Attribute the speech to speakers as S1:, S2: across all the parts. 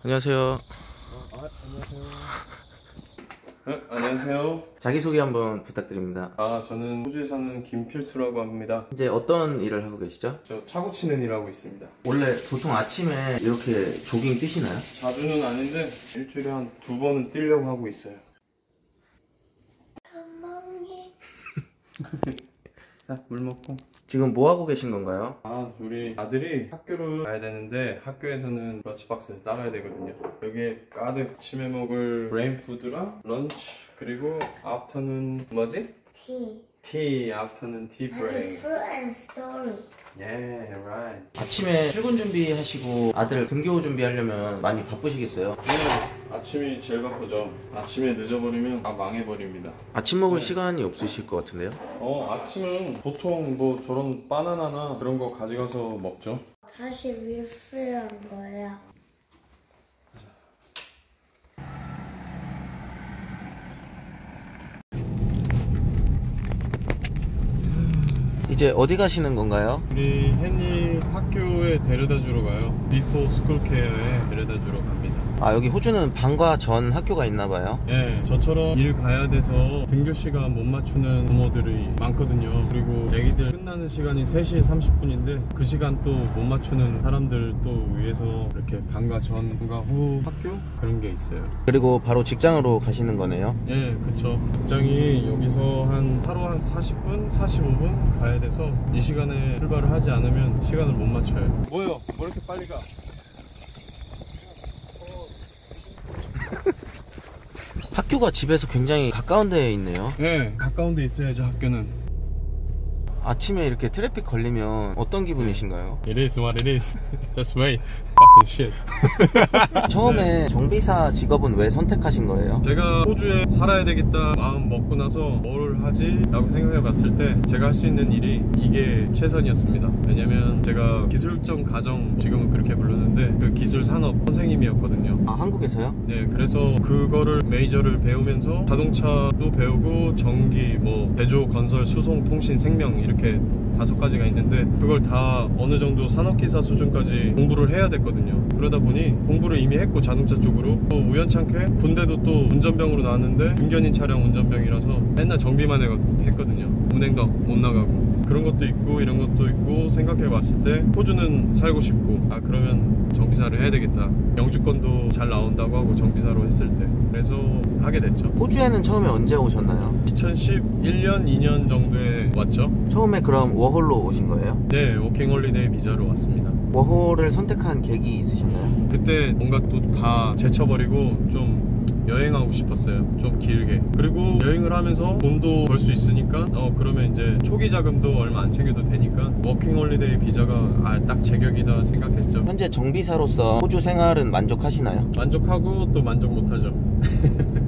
S1: 안녕하세요.
S2: 안녕하세요.
S1: 자기소개 한번 부탁드립니다.
S2: 저는 호주에 사는 김필수라고 합니다.
S1: 이제 어떤 일을 하고 계시죠?
S2: 저 차고 치는 일 하고 있습니다.
S1: 원래 보통 아침에 이렇게 조깅 뛰시나요?
S2: 자주는 아닌데 일주일에 한 2번은 뛰려고 하고 있어요. 자, 물 먹고.
S1: 지금 뭐 하고 계신 건가요?
S2: 우리 아들이 학교를 가야 되는데 학교에서는 런치박스를 따라야 되거든요. 여기에 가득 아침에 먹을 브레인푸드랑 런치, 그리고 아프터는 뭐지? 티, 아프터는 티 브레이크.
S3: Fruit and story.
S2: Yeah, right.
S1: 아침에 출근 준비하시고 아들 등교 준비하려면 많이 바쁘시겠어요?
S2: 네, 아침이 제일 바쁘죠. 아침에 늦어버리면 다 망해버립니다.
S1: 아침 먹을 시간이 없으실 것 같은데요?
S2: 아침은 보통 뭐 저런 바나나나 그런 거 가져가서 먹죠.
S3: 다시 리필한 거야.
S1: 이제 어디 가시는 건가요?
S2: 우리 헨리 학교에 데려다 주러 가요. Before School Care에 데려다 주러 갑니다.
S1: 여기 호주는 방과 전 학교가 있나봐요.
S2: 예, 저처럼 일 가야 돼서 등교 시간 못 맞추는 부모들이 많거든요. 그리고 애기들 끝나는 시간이 3시 30분인데 그 시간 또 못 맞추는 사람들 또 위해서 이렇게 방과 전, 방과 후 학교? 그런 게 있어요.
S1: 그리고 바로 직장으로 가시는 거네요?
S2: 예, 그쵸. 직장이 여기서 하루 한 40분, 45분 가야 돼서 이 시간에 출발을 하지 않으면 시간을 못 맞춰요. 뭐요? 뭐 이렇게 빨리 가?
S1: 학교가 집에서 굉장히 가까운 데에 있네요.
S2: 네, 가까운 데 있어야죠, 학교는.
S1: 아침에 이렇게 트래픽 걸리면 어떤 기분이신가요?
S2: It is what it is. Just wait. Fucking shit.
S1: 처음에 정비사 직업은 왜 선택하신 거예요?
S2: 제가 호주에 살아야 되겠다 마음 먹고 나서 뭘 하지? 라고 생각해 봤을 때 제가 할 수 있는 일이 이게 최선이었습니다. 왜냐면 제가 기술적 가정, 지금은 그렇게 부르는데 그 기술 산업 선생님이었거든요.
S1: 한국에서요?
S2: 네, 그래서 그거를 메이저를 배우면서 자동차도 배우고 전기, 뭐 제조, 건설, 수송, 통신, 생명 이렇게 5가지가 있는데 그걸 다 어느 정도 산업기사 수준까지 공부를 해야 됐거든요. 그러다 보니 공부를 이미 했고 자동차 쪽으로 또 우연찮게 군대도 또 운전병으로 나왔는데 중견인 차량 운전병이라서 맨날 정비만 했거든요. 운행도 못 나가고 그런 것도 있고 이런 것도 있고 생각해 봤을 때 호주는 살고 싶고 그러면 정비사를 해야 되겠다. 영주권도 잘 나온다고 하고 정비사로 했을 때 그래서 하게 됐죠.
S1: 호주에는 처음에 언제 오셨나요?
S2: 2011년, 2년 정도에 왔죠.
S1: 처음에 그럼 워홀로 오신 거예요?
S2: 네, 워킹홀리데이 비자로 왔습니다.
S1: 워홀을 선택한 계기 있으셨나요?
S2: 그때 뭔가 또 다 제쳐버리고 좀 여행하고 싶었어요. 좀 길게. 그리고 여행을 하면서 돈도 벌 수 있으니까 그러면 이제 초기 자금도 얼마 안 챙겨도 되니까 워킹홀리데이 비자가 딱 제격이다 생각했죠.
S1: 현재 정비사로서 호주 생활은 만족하시나요?
S2: 만족하고 또 만족 못하죠.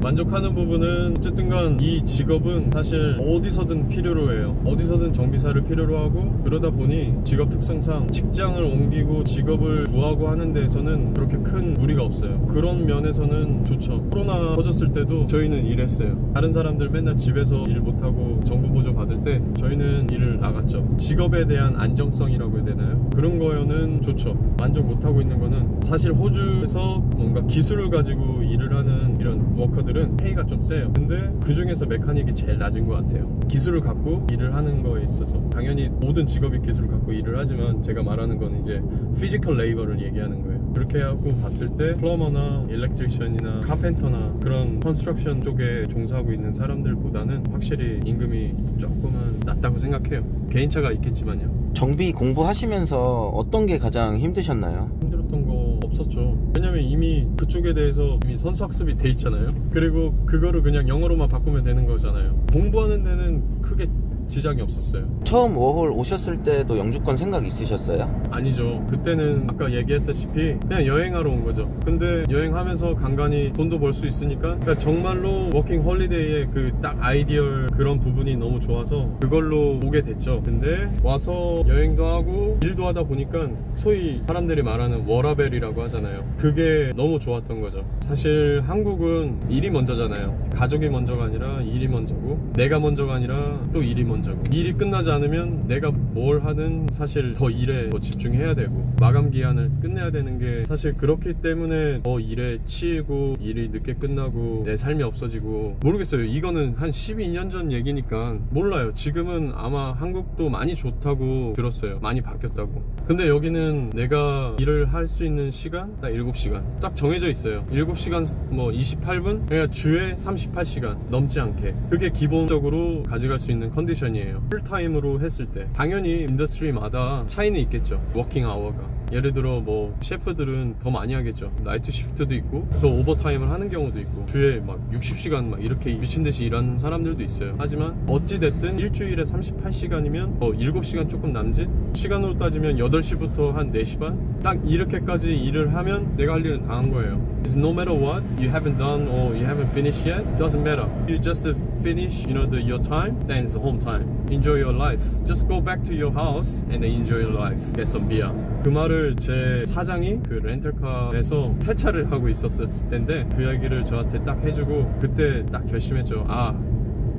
S2: 만족하는 부분은 어쨌든 간 이 직업은 사실 어디서든 필요로 해요. 어디서든 정비사를 필요로 하고 그러다 보니 직업 특성상 직장을 옮기고 직업을 구하고 하는 데에서는 그렇게 큰 무리가 없어요. 그런 면에서는 좋죠. 코로나 터졌을 때도 저희는 일했어요. 다른 사람들 맨날 집에서 일 못하고 정부 보조 받을 때 저희는 일을 나갔죠. 직업에 대한 안정성이라고 해야 되나요? 그런 거에는 좋죠. 만족 못하고 있는 거는 사실 호주에서 뭔가 기술을 가지고 일을 하는 이런 워커들은 페이가 좀 세요. 근데 그 중에서 메카닉이 제일 낮은 것 같아요. 기술을 갖고 일을 하는 거에 있어서 당연히 모든 직업이 기술을 갖고 일을 하지만 제가 말하는 건 이제 피지컬 레이버를 얘기하는 거예요. 그렇게 하고 봤을 때 플러머나 일렉트리션이나 카펜터나 그런 컨스트럭션 쪽에 종사하고 있는 사람들보다는 확실히 임금이 조금은 낮다고 생각해요. 개인차가 있겠지만요.
S1: 정비 공부하시면서 어떤 게 가장 힘드셨나요?
S2: 힘들었던 거 없었죠. 왜냐면 이미 그쪽에 대해서 이미 선수학습이 돼 있잖아요. 그리고 그거를 그냥 영어로만 바꾸면 되는 거잖아요. 공부하는 데는 크게 지장이 없었어요.
S1: 처음 워홀 오셨을 때도 영주권 생각 있으셨어요?
S2: 아니죠. 그때는 아까 얘기했다시피 그냥 여행하러 온 거죠. 근데 여행하면서 간간히 돈도 벌 수 있으니까, 그러니까 정말로 워킹 홀리데이의 그 딱 아이디얼 그런 부분이 너무 좋아서 그걸로 오게 됐죠. 근데 와서 여행도 하고 일도 하다 보니까 소위 사람들이 말하는 워라벨이라고 하잖아요. 그게 너무 좋았던 거죠. 사실 한국은 일이 먼저잖아요. 가족이 먼저가 아니라 일이 먼저고, 내가 먼저가 아니라 또 일이 먼저고, 일이 끝나지 않으면 내가 뭘 하든 사실 더 일에 더 집중해야 되고 마감 기한을 끝내야 되는 게, 사실 그렇기 때문에 더 일에 치이고 일이 늦게 끝나고 내 삶이 없어지고. 모르겠어요. 이거는 한 12년 전 얘기니까 몰라요. 지금은 아마 한국도 많이 좋다고 들었어요. 많이 바뀌었다고. 근데 여기는 내가 일을 할 수 있는 시간 딱 7시간 딱 정해져 있어요. 7시간 뭐 28분? 그러니까 주에 38시간 넘지 않게. 그게 기본적으로 가져갈 수 있는 컨디션이에요. 풀타임으로 했을 때. 당연히 인더스트리마다 차이는 있겠죠. 워킹 아워가. 예를 들어 뭐 셰프들은 더 많이 하겠죠. 나이트 시프트도 있고 더 오버타임을 하는 경우도 있고, 주에 막 60시간 막 이렇게 미친듯이 일하는 사람들도 있어요. 하지만 어찌됐든 일주일에 38시간이면 7시간 조금 남짓? 시간으로 따지면 8시부터 한 4시 반? 딱 이렇게까지 일을 하면 내가 할 일은 다 한 거예요. It's no matter what you haven't done or you haven't finished yet, it doesn't matter. You just finish, your time, then it's home time. Enjoy your life. Just go back to your house and then enjoy your life. Get some beer. 그 말을 제 사장이 그 렌털카에서 세차를 하고 있었을 때인데 그 이야기를 저한테 딱 해주고, 그때 딱 결심했죠. 아,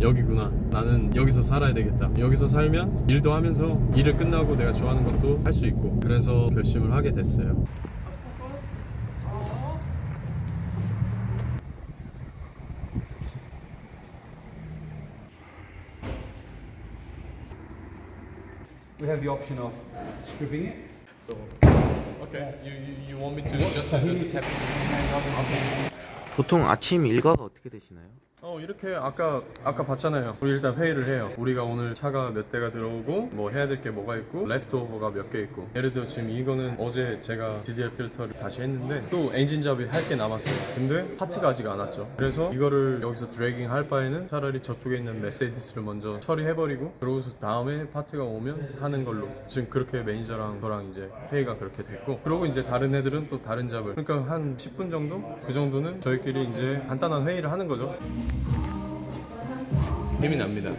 S2: 여기구나. 나는 여기서 살아야 되겠다. 여기서 살면 일도 하면서 일을 끝나고 내가 좋아하는 것도 할 수 있고. 그래서 결심을 하게 됐어요.
S4: We have the option of stripping it.
S2: So, okay. You want me to just do the tapping? Okay.
S1: 보통 아침 일과가 어떻게 되시나요?
S2: 이렇게 아까 봤잖아요. 우리 일단 회의를 해요. 우리가 오늘 차가 몇 대가 들어오고 뭐 해야 될 게 뭐가 있고 레프트오버가 몇 개 있고. 예를 들어 지금 이거는 어제 제가 디젤 필터를 다시 했는데 또 엔진 잡이 할 게 남았어요. 근데 파트가 아직 안 왔죠. 그래서 이거를 여기서 드래깅 할 바에는 차라리 저쪽에 있는 메세디스를 먼저 처리해버리고 그러고서 다음에 파트가 오면 하는 걸로. 지금 그렇게 매니저랑 저랑 이제 회의가 그렇게 됐고, 그러고 이제 다른 애들은 또 다른 잡을, 그러니까 한 10분 정도? 그 정도는 저희끼리 이제 간단한 회의를 하는 거죠. 힘이 납니다.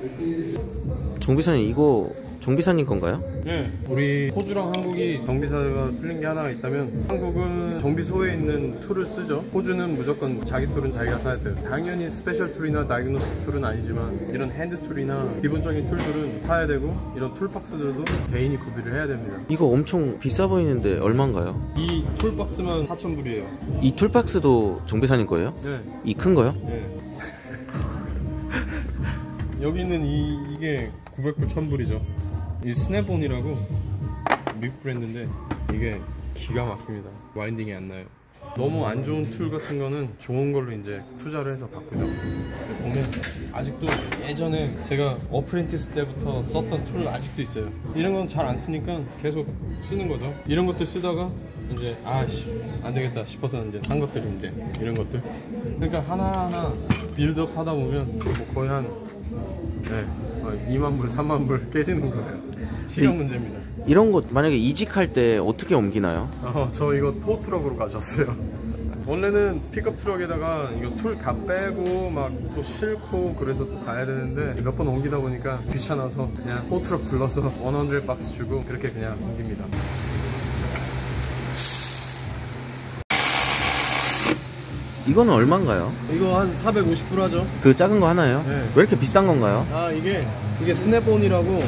S1: 정비사님, 이거 정비사님 건가요?
S2: 네. 우리 호주랑 한국이 정비사가 틀린 게 하나가 있다면, 한국은 정비소에 있는 툴을 쓰죠. 호주는 무조건 자기 툴은 자기가 사야 돼요. 당연히 스페셜 툴이나 다이그노스틱 툴은 아니지만 이런 핸드 툴이나 기본적인 툴들은 사야 되고, 이런 툴박스들도 개인이 구비를 해야 됩니다.
S1: 이거 엄청 비싸 보이는데 얼마인가요?
S2: 이 툴박스만 4,000불이에요.
S1: 이 툴박스도 정비사님 거예요?
S2: 네.
S1: 이 큰 거요?
S2: 네. 여기는 이게 900불 1000불이죠. 이 스냅온이라고 미국 브랜드인데 이게 기가 막힙니다. 와인딩이 안 나요. 너무 안 좋은 툴 같은 거는 좋은 걸로 이제 투자를 해서 바꾸죠. 보면 아직도 예전에 제가 어프렌티스 때부터 썼던 툴 아직도 있어요. 이런 건 잘 안 쓰니까 계속 쓰는 거죠. 이런 것들 쓰다가 이제 아이씨 안 되겠다 싶어서 이제 산 것들인데, 이런 것들. 그러니까 하나하나 빌드업 하다 보면 뭐 거의 한 2만 불, 3만 불 깨지는 거예요. 시간 문제입니다.
S1: 이런 거 만약에 이직할 때 어떻게 옮기나요?
S2: 저 이거 토트럭으로 가져왔어요. 원래는 픽업 트럭에다가 이거 툴 다 빼고 막 또 싣고 그래서 또 가야 되는데 몇 번 옮기다 보니까 귀찮아서 그냥 토트럭 불러서 100박스 주고 그렇게 그냥 옮깁니다.
S1: 이거는 얼마인가요?
S2: 이거 한 450불 하죠.
S1: 그 작은 거 하나요?
S2: 네.
S1: 왜 이렇게 비싼 건가요?
S2: 이게 스냅온이라고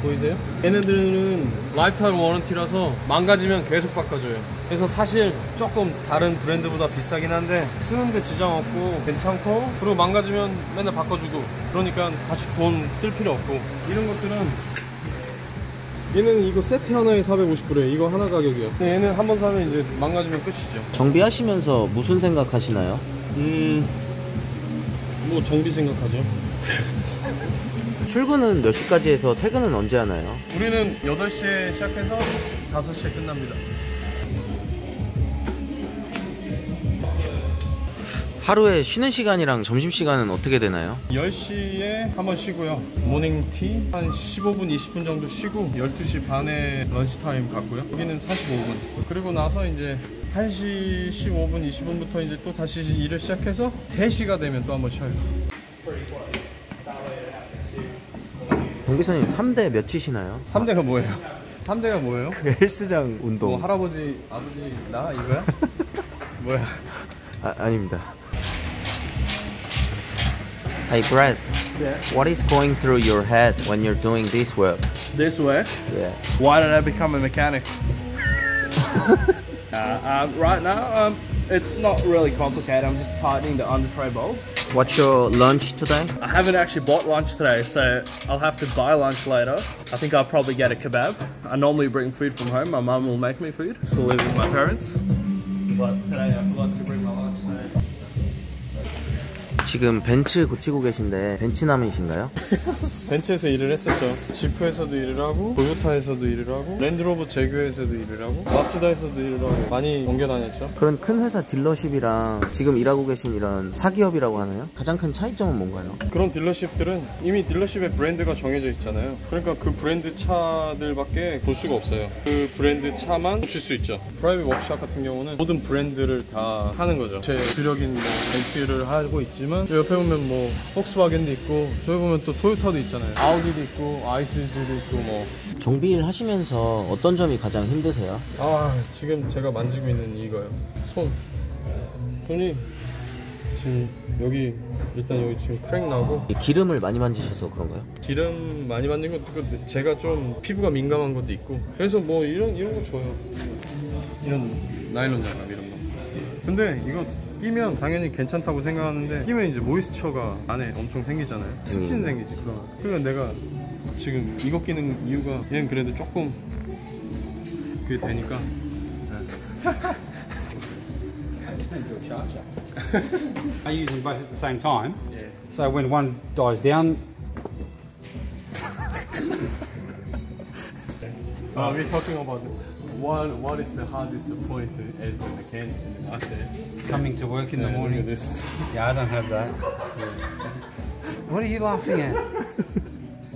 S2: 보이세요? 얘네들은 라이프타임 워런티라서 망가지면 계속 바꿔줘요. 그래서 사실 조금 다른 브랜드보다 비싸긴 한데 쓰는데 지장 없고 괜찮고, 그리고 망가지면 맨날 바꿔주고, 그러니까 다시 돈 쓸 필요 없고. 이런 것들은 얘는 이거 세트 하나에 450불이에요. 이거 하나 가격이요. 얘는 한 번 사면 이제 망가지면 끝이죠.
S1: 정비하시면서 무슨 생각 하시나요?
S2: 뭐 정비 생각하죠.
S1: 출근은 몇 시까지 해서 퇴근은 언제 하나요?
S2: 우리는 8시에 시작해서 5시에 끝납니다.
S1: 하루에 쉬는 시간이랑 점심시간은 어떻게 되나요?
S2: 10시에 한번 쉬고요. 모닝티 한 15분 20분 정도 쉬고 12시 반에 런치타임 갖고요. 여기는 45분. 그리고 나서 이제 1시 15분 20분부터 이제 또 다시 일을 시작해서 3시가 되면 또 한번 쉬어요.
S1: 정비사님 3대 몇 치시나요?
S2: 3대가 뭐예요? 3대가 뭐예요?
S1: 그 헬스장 운동.
S2: 뭐 할아버지, 아버지, 나 이거야? 뭐야?
S1: 아닙니다. Hey Brad, what is going through your head when you're doing this work?
S5: This way?
S1: Yeah.
S5: Why did I become a mechanic? Right now, it's not really complicated. I'm just tightening the under tray bolts.
S1: What's your lunch today?
S5: I haven't actually bought lunch today, so I'll have to buy lunch later. I think I'll probably get a kebab. I normally bring food from home. My mum will make me food. Still live with my parents. But today I forgot to bring my lunch, so...
S1: 지금 벤츠 고치고 계신데 벤츠남이신가요?
S2: 벤츠에서 일을 했었죠. 지프에서도 일을 하고 토요타에서도 일을 하고 랜드로버 제규에서도 일을 하고 마츠다에서도 일을 하고 많이 옮겨 다녔죠.
S1: 그런 큰 회사 딜러십이랑 지금 일하고 계신 이런 사기업이라고 하나요? 가장 큰 차이점은 뭔가요?
S2: 그런 딜러십들은 이미 딜러십의 브랜드가 정해져 있잖아요. 그러니까 그 브랜드 차들밖에 볼 수가 없어요. 그 브랜드 차만 고칠 수 있죠. 프라이빗 워크샵 같은 경우는 모든 브랜드를 다 하는 거죠. 제 주력인 뭐 벤츠를 하고 있지만 옆에 보면 뭐 폭스바겐도 있고 저기 보면 또 토요타도 있잖아요. 아우디도 있고 아이스즈도 있고 뭐.
S1: 정비일 하시면서 어떤 점이 가장 힘드세요?
S2: 지금 제가 만지고 있는 이거요. 손이 지금 여기 일단 여기 지금 크랙 나고
S1: 기름을 많이 만지셔서 그런가요?
S2: 기름 많이 만진 것도 있고 제가 좀 피부가 민감한 것도 있고 그래서 뭐 이런 거 좋아요. 이런 나일론 장갑 이런 거. 근데 이거 끼면 당연히 괜찮다고 생각하는데 끼면 이제 모이스처가 안에 엄청 생기잖아요. 습진 생기지. 그러니까 내가 지금 이거 끼는 이유가 얘는 그래도 조금 그게 되니까.
S4: I use them both at the same time. Yeah. So when one dies down.
S2: We're talking about what is the hardest point as a mechanic? I said
S4: Coming to work in the morning.
S2: Look at this.
S4: Yeah, I don't have that. What are you laughing at?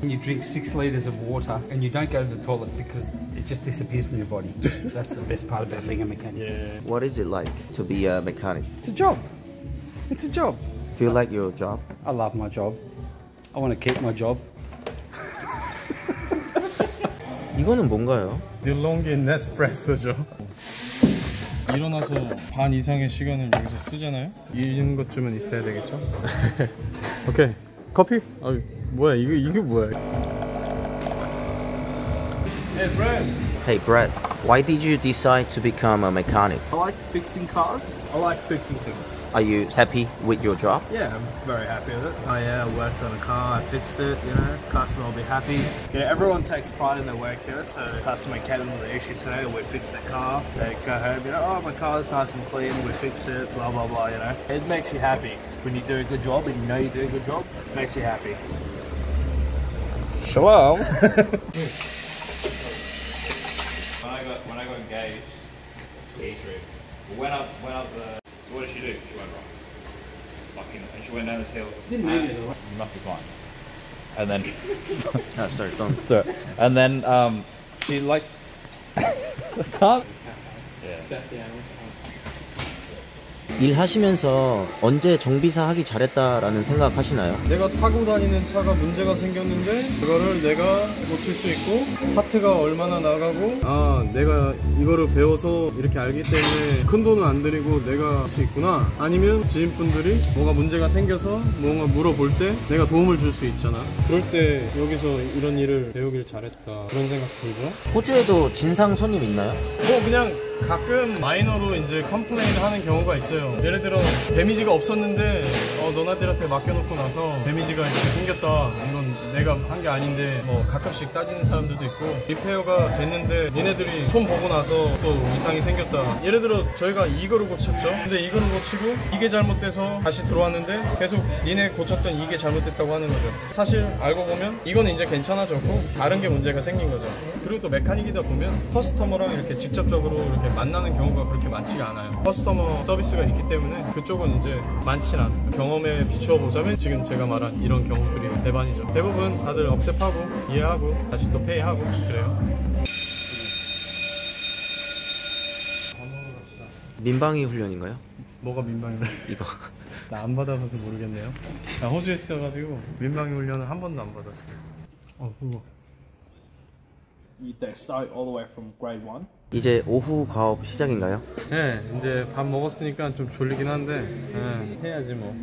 S4: You drink 6 litres of water and you don't go to the toilet because it just disappears from your body. That's the best part about being a mechanic.
S2: Yeah.
S1: What is it like to be a mechanic?
S4: It's a job. It's a job.
S1: Do you like your job?
S4: I love my job. I want to keep my job.
S1: 이거는 뭔가요?
S2: 딜롱기 네스프레소죠. 일어나서 반 이상의 시간을 여기서 쓰잖아요. 이런 것쯤은 있어야 되겠죠. 오케이. 커피? 뭐야 이게 뭐야?
S5: Hey, Brad.
S1: Hey Brad, why did you decide to become a mechanic?
S5: I like fixing cars. I like fixing things.
S1: Are you happy with your job?
S5: Yeah, I'm very happy with it. I worked on a car, I fixed it, you know, customer will be happy. Yeah, everyone takes pride in their work here, so customer came in with an issue today, we fixed their car, they go home, you know, oh, my car's nice and clean, we fixed it, blah, blah, blah, you know. It makes you happy when you do a good job and you know you do a good job, it makes you happy. Shalom.
S6: When I got engaged, Easter egg. Went up the. So what did she do? She went right. Fucking, and she went down this hill. Didn't make it. You must be fine. And then.
S1: Oh, sorry, don't.
S6: Sorry. And then she like. can't. Yeah.
S1: 일하시면서 언제 정비사 하기 잘했다라는 생각 하시나요?
S2: 내가 타고 다니는 차가 문제가 생겼는데 그거를 내가 고칠 수 있고 파트가 얼마나 나가고 내가 이거를 배워서 이렇게 알기 때문에 큰 돈은 안 들이고 내가 할 수 있구나. 아니면 지인분들이 뭐가 문제가 생겨서 뭔가 물어볼 때 내가 도움을 줄 수 있잖아. 그럴 때 여기서 이런 일을 배우길 잘했다 그런 생각 들죠.
S1: 호주에도 진상 손님 있나요?
S2: 뭐 그냥 가끔 마이너로 이제 컴플레인을 하는 경우가 있어요. 예를 들어 데미지가 없었는데 너네들한테 맡겨놓고 나서 데미지가 이렇게 생겼다. 이건 내가 한 게 아닌데 뭐 가끔씩 따지는 사람들도 있고 리페어가 됐는데 니네들이 손 보고 나서 또 이상이 생겼다. 예를 들어 저희가 이거를 고쳤죠. 근데 이거를 고치고 이게 잘못돼서 다시 들어왔는데 계속 니네 고쳤던 이게 잘못됐다고 하는 거죠. 사실 알고 보면 이거는 이제 괜찮아졌고 다른 게 문제가 생긴 거죠. 그리고 또 메카닉이다 보면 커스터머랑 이렇게 직접적으로 이렇게 만나는 경우가 그렇게 많지가 않아요. 커스터머 서비스가 있기 때문에 그쪽은 이제 많진 않아요. 경험에 비추어 보자면 지금 제가 말한 이런 경우들이 대반이죠. 대부분 다들 억셉하고 이해하고 다시 또 페이하고 그래요.
S1: 민방위 훈련인가요?
S2: 뭐가 민방위를?
S1: 이거.
S2: 나 안 받아봐서 모르겠네요. 나 호주에 있어가지고 민방위 훈련을 한 번도 안 받았어요. 그거.
S5: They start all the way from grade 1.
S1: 이제 오후 과업 시작인가요?
S2: 네, 이제 밥 먹었으니까 좀 졸리긴 한데 해야지 뭐.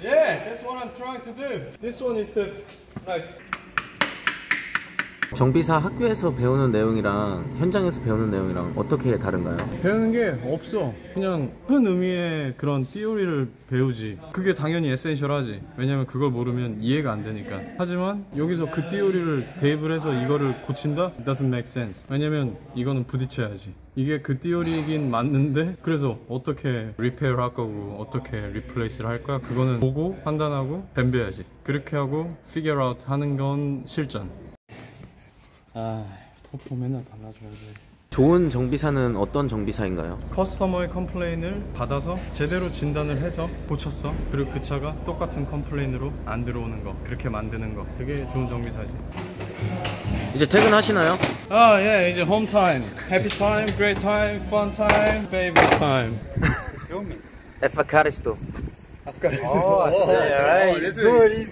S2: Yeah, that's what I'm trying to do. This one is the like.
S1: 정비사 학교에서 배우는 내용이랑 현장에서 배우는 내용이랑 어떻게 다른가요?
S2: 배우는 게 없어. 그냥 큰 의미의 그런 티오리를 배우지. 그게 당연히 에센셜하지. 왜냐면 그걸 모르면 이해가 안 되니까. 하지만 여기서 그 티오리를 대입을 해서 이거를 고친다? It doesn't make sense. 왜냐면 이거는 부딪혀야지. 이게 그 티오리이긴 맞는데 그래서 어떻게 리페어를 할 거고 어떻게 리플레이스를 할 거야? 그거는 보고 판단하고 덤벼야지. 그렇게 하고 figure out 하는 건 실전. 포포 맨날 발라줘야 돼.
S1: 좋은 정비사는 어떤 정비사인가요?
S2: 커스터머의 컴플레인을 받아서 제대로 진단을 해서 고쳤어. 그리고 그 차가 똑같은 컴플레인으로 안 들어오는 거, 그렇게 만드는 거, 그게 좋은 정비사지.
S1: 이제 퇴근하시나요?
S2: 예, 이제 홈 타임. 해피 타임, 그레이트 타임, fun time, favorite time.
S1: 에파카리스토.
S2: He's good.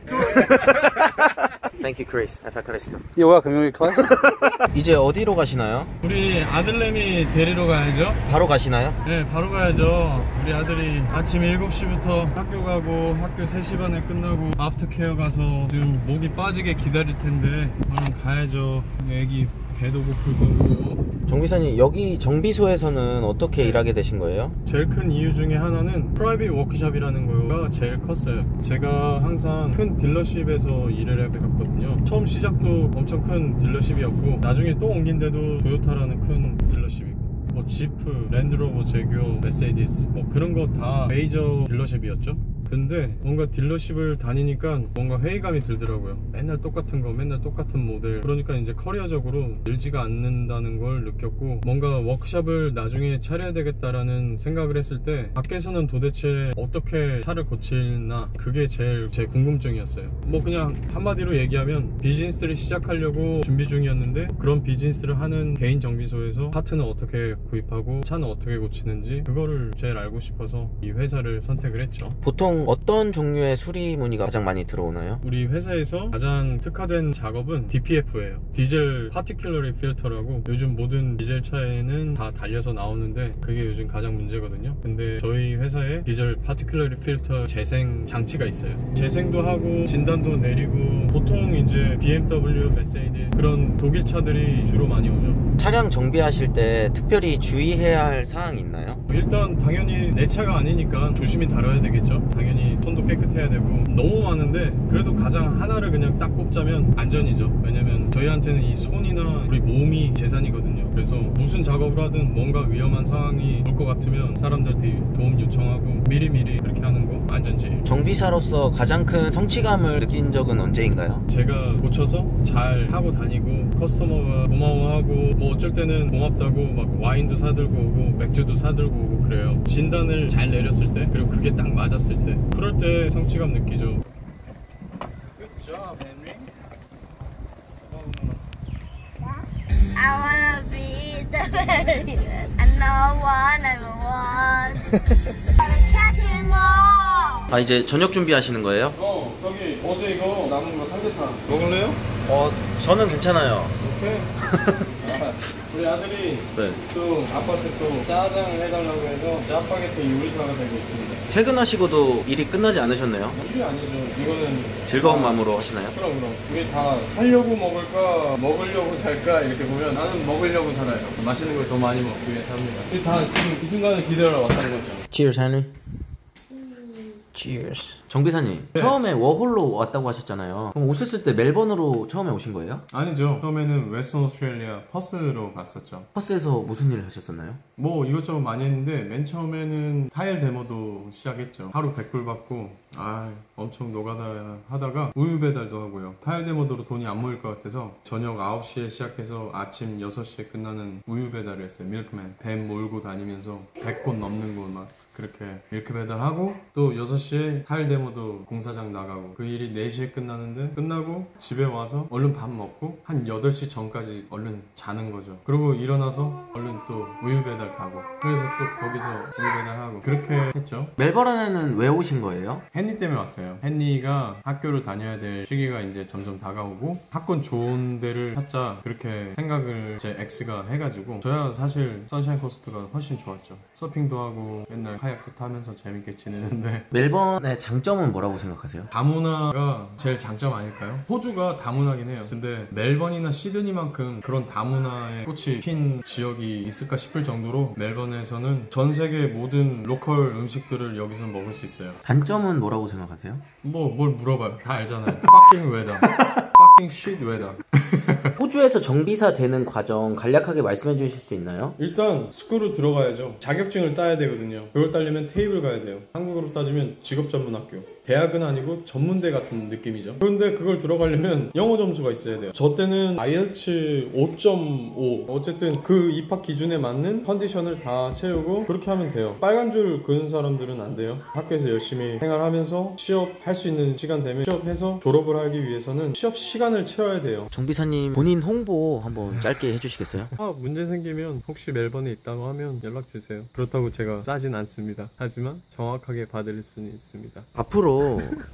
S1: Thank you, Chris. 에파카리스토.
S4: You're welcome. You want to close?
S1: 이제 어디로 가시나요?
S2: 우리 아들내미 데리러 가야죠.
S1: 바로 가시나요?
S2: 네, 바로 가야죠. 우리 아들이 아침 7시부터 학교 가고 학교 3시 반에 끝나고 아프터케어 가서 지금 목이 빠지게 기다릴 텐데 얼른 가야죠. 애기 배도 고플 거고.
S1: 정비사님, 여기 정비소에서는 어떻게 일하게 되신 거예요?
S2: 제일 큰 이유 중에 하나는 프라이빗 워크숍이라는 거가 제일 컸어요. 제가 항상 큰 딜러십에서 일을 해봤거든요. 처음 시작도 엄청 큰 딜러십이었고 나중에 또 옮긴 데도 토요타라는 큰 딜러십이고 뭐 지프, 랜드로버, 제규어, 메세디스 뭐 그런 거 다 메이저 딜러십이었죠. 근데 뭔가 딜러십을 다니니까 뭔가 회의감이 들더라고요. 맨날 똑같은 거, 맨날 똑같은 모델. 그러니까 이제 커리어적으로 늘지가 않는다는 걸 느꼈고 뭔가 워크숍을 나중에 차려야 되겠다라는 생각을 했을 때 밖에서는 도대체 어떻게 차를 고치나 그게 제일 제 궁금증이었어요. 뭐 그냥 한마디로 얘기하면 비즈니스를 시작하려고 준비 중이었는데 그런 비즈니스를 하는 개인 정비소에서 파트는 어떻게 구입하고 차는 어떻게 고치는지 그거를 제일 알고 싶어서 이 회사를 선택을 했죠.
S1: 보통 어떤 종류의 수리 문의가 가장 많이 들어오나요?
S2: 우리 회사에서 가장 특화된 작업은 DPF예요. 디젤 파티큘러리 필터라고 요즘 모든 디젤 차에는 다 달려서 나오는데 그게 요즘 가장 문제거든요. 근데 저희 회사에 디젤 파티큘러리 필터 재생 장치가 있어요. 재생도 하고 진단도 내리고 보통 이제 BMW, 메세디스 그런 독일 차들이 주로 많이 오죠.
S1: 차량 정비하실 때 특별히 주의해야 할 사항이 있나요?
S2: 일단 당연히 내 차가 아니니까 조심히 다뤄야 되겠죠. 당연히 손도 깨끗해야 되고 너무 많은데 그래도 가장 하나를 그냥 딱 꼽자면 안전이죠. 왜냐면 저희한테는 이 손이나 우리 몸이 재산이거든요. 그래서 무슨 작업을 하든 뭔가 위험한 상황이 올 것 같으면 사람들한테 도움 요청하고 미리미리 그렇게 하는 거 안전제일.
S1: 정비사로서 가장 큰 성취감을 느낀 적은 언제인가요?
S2: 제가 고쳐서 잘 하고 다니고 커스터머가 고마워하고 뭐 어쩔 때는 고맙다고 막 와인도 사들고 오고 맥주도 사들고 오고 그래요. 진단을 잘 내렸을 때 그리고 그게 딱 맞았을 때 그럴 때 성취감 느끼죠. Good job, Henry.
S3: I wanna be the very best. And no one ever was. Wanna catch them all.
S1: 아, 이제 저녁 준비하시는 거예요?
S2: 저기 어제 이거 남은 거 삼계탕 먹을래요?
S1: 저는 괜찮아요.
S2: 오케이. 우리 아들이
S1: 네.
S2: 또 아빠한테 또 짜장을 해달라고 해서 짜파게티 요리사가 되고 있습니다.
S1: 퇴근하시고도 일이 끝나지 않으셨네요?
S2: 일이 아니죠. 이거는
S1: 즐거운 마음으로 하시나요?
S2: 그럼 우리 다 하려고 먹을까 먹으려고 살까 이렇게 보면 나는 먹으려고 살아요. 맛있는 걸 더 많이 먹기 위해서 합니다. 우리 다 지금 이 순간을 기다려 왔다는 거죠.
S1: Cheers, Henry. Cheers. 정비사님,
S2: 네.
S1: 처음에 워홀로 왔다고 하셨잖아요. 그럼 오셨을 때 멜번으로 처음에 오신 거예요?
S2: 아니죠. 처음에는 웨스턴 오스트레일리아 퍼스로 갔었죠.
S1: 퍼스에서 무슨 일을 하셨었나요?
S2: 뭐 이것저것 많이 했는데 맨 처음에는 타일 데모도 시작했죠. 하루 100불 받고 엄청 노가다 하다가 우유 배달도 하고요. 타일 데모도로 돈이 안 모일 것 같아서 저녁 9시에 시작해서 아침 6시에 끝나는 우유 배달을 했어요. 밀크맨. 뱀 몰고 다니면서 100곳 넘는 곳 막 그렇게 밀크 배달하고 또 6시에 타일 데모도 공사장 나가고 그 일이 4시에 끝나는데 끝나고 집에 와서 얼른 밥 먹고 한 8시 전까지 얼른 자는 거죠. 그리고 일어나서 얼른 또 우유 배달 가고 그래서 또 거기서 우유 배달하고 그렇게 했죠.
S1: 멜버른에는 왜 오신 거예요?
S2: 헨리 때문에 왔어요. 헨리가 학교를 다녀야 될 시기가 이제 점점 다가오고 학군 좋은 데를 찾자 그렇게 생각을 제 엑스가 해가지고 저야 사실 선샤인 코스트가 훨씬 좋았죠. 서핑도 하고 맨날 카약도 타면서 재밌게 지내는데
S1: 멜번의 장점은 뭐라고 생각하세요?
S2: 다문화가 제일 장점 아닐까요? 호주가 다문화긴 해요. 근데 멜번이나 시드니만큼 그런 다문화에 꽃이 핀 지역이 있을까 싶을 정도로 멜번에서는 전 세계 모든 로컬 음식들을 여기서 먹을 수 있어요.
S1: 단점은 뭐라고 생각하세요?
S2: 뭘 물어봐요. 다 알잖아요. fucking weather. fucking shit weather.
S1: 호주에서 정비사 되는 과정 간략하게 말씀해 주실 수 있나요?
S2: 일단 스쿨을 들어가야죠. 자격증을 따야 되거든요. 그걸 따려면 테이블 가야 돼요. 한국으로 따지면 직업전문학교. 대학은 아니고 전문대 같은 느낌이죠. 그런데 그걸 들어가려면 영어 점수가 있어야 돼요. 저 때는 IELTS 5.5 어쨌든 그 입학 기준에 맞는 컨디션을 다 채우고 그렇게 하면 돼요. 빨간 줄 그은 사람들은 안 돼요. 학교에서 열심히 생활하면서 취업할 수 있는 시간 되면 취업해서 졸업을 하기 위해서는 취업 시간을 채워야 돼요.
S1: 정비사님 본인 홍보 한번 짧게 해주시겠어요?
S2: 문제 생기면 혹시 멜번에 있다고 하면 연락주세요. 그렇다고 제가 싸진 않습니다. 하지만 정확하게 받을 수는 있습니다.
S1: 앞으로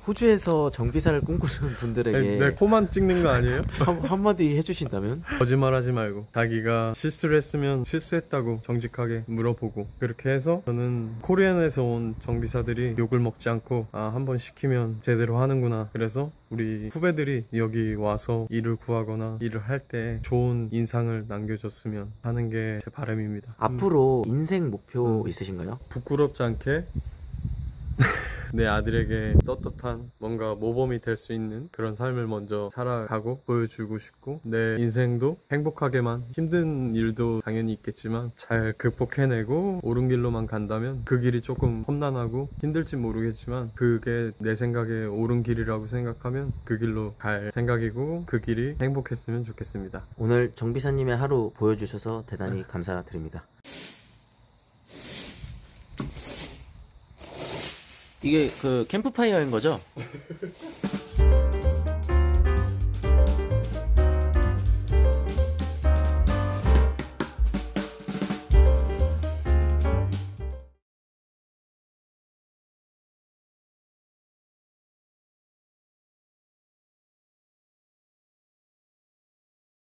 S1: 호주에서 정비사를 꿈꾸는 분들에게
S2: 내 코만 찍는 거 아니에요?
S1: 한마디 해주신다면?
S2: 거짓말하지 말고 자기가 실수를 했으면 실수했다고 정직하게 물어보고 그렇게 해서 저는 코리안에서 온 정비사들이 욕을 먹지 않고 한번 시키면 제대로 하는구나. 그래서 우리 후배들이 여기 와서 일을 구하거나 일을 할 때 좋은 인상을 남겨줬으면 하는 게 제 바람입니다.
S1: 앞으로 인생 목표 있으신가요?
S2: 부끄럽지 않게 내 아들에게 떳떳한 뭔가 모범이 될 수 있는 그런 삶을 먼저 살아가고 보여주고 싶고 내 인생도 행복하게만 힘든 일도 당연히 있겠지만 잘 극복해내고 옳은 길로만 간다면 그 길이 조금 험난하고 힘들지 모르겠지만 그게 내 생각에 옳은 길이라고 생각하면 그 길로 갈 생각이고 그 길이 행복했으면 좋겠습니다.
S1: 오늘 정비사님의 하루 보여주셔서 대단히 감사드립니다. 이게 그 캠프파이어인 거죠?